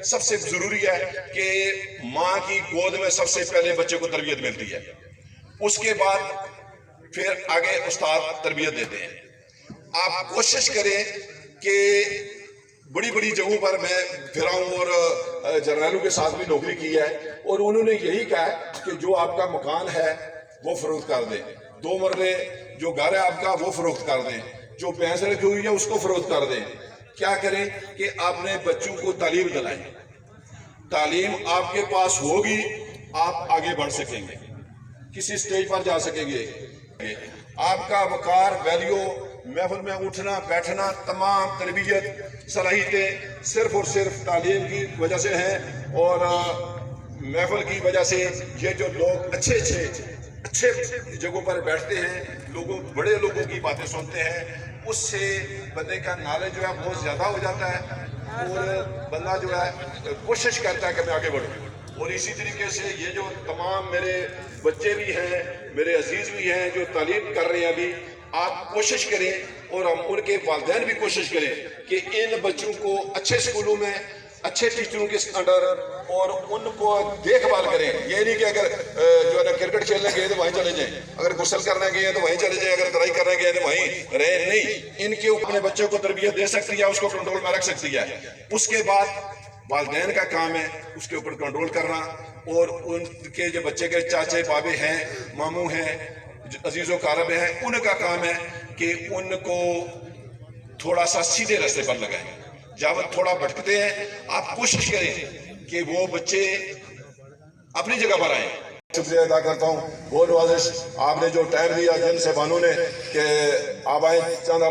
سب سے ضروری ہے کہ ماں کی گود میں سب سے پہلے بچے کو تربیت ملتی ہے، اس کے بعد پھر آگے استاد تربیت دیتے ہیں۔ آپ کوشش کریں کہ بڑی بڑی جگہوں پر میں پھرا ہوں اور جرنیلوں کے ساتھ بھی نوکری کی ہے، اور انہوں نے یہی کہا ہے کہ جو آپ کا مکان ہے وہ فروخت کر دیں، 2 مرلے جو گھر ہے آپ کا وہ فروخت کر دیں، جو بھینس رکھی ہوئی ہے اس کو فروخت کر دیں۔ کیا کریں کہ آپ نے بچوں کو تعلیم دلائیں، تعلیم آپ کے پاس ہوگی آپ آگے بڑھ سکیں گے، کسی سٹیج پر جا سکیں گے۔ آپ کا وقار، ویلیو، محفل میں اٹھنا بیٹھنا، تمام تربیت صلاحیتیں صرف اور صرف تعلیم کی وجہ سے ہیں، اور محفل کی وجہ سے یہ جو لوگ اچھے جگہوں پر بیٹھتے ہیں، بڑے لوگوں کی باتیں سنتے ہیں، اس سے بندے کا نالج جو ہے بہت زیادہ ہو جاتا ہے، اور بندہ جو ہے کوشش کرتا ہے کہ میں آگے بڑھوں۔ اور اسی طریقے سے یہ جو تمام میرے بچے بھی ہیں، میرے عزیز بھی ہیں جو تعلیم کر رہے ہیں ابھی، آپ کوشش کریں اور ہم ان کے والدین بھی کوشش کریں کہ ان بچوں کو اچھے سکولوں میں اچھے ٹیچروں کے انڈر اور ان کو دیکھ بھال کریں۔ یہ نہیں کہ اگر جو ہے نا کرکٹ کھیلنے گئے تو وہیں چلے جائیں، اگر غسل کرنے گئے ہیں تو وہیں چلے جائیں، اگر کڑھائی کرنے گئے تو وہیں رہیں نہیں۔ ان کے اپنے بچوں کو تربیت دے سکتی ہے، اس کو کنٹرول میں رکھ سکتی ہے۔ اس کے بعد والدین کا کام ہے اس کے اوپر کنٹرول کرنا، اور ان کے جو بچے کے چاچے بابے ہیں، ماموں ہیں، عزیز و اقارب ہیں، ان کا کام ہے کہ ان کو تھوڑا سا سیدھے راستے پر لگائیں۔ جب تھوڑا بھٹکتے ہیں آپ کوشش کریں کہ وہ بچے اپنی جگہ پر آئیں۔ شکریہ ادا کرتا ہوں، بہت نوازش آپ نے جو ٹائم دیا جن سے بانو نے کہ آپ آئیں چند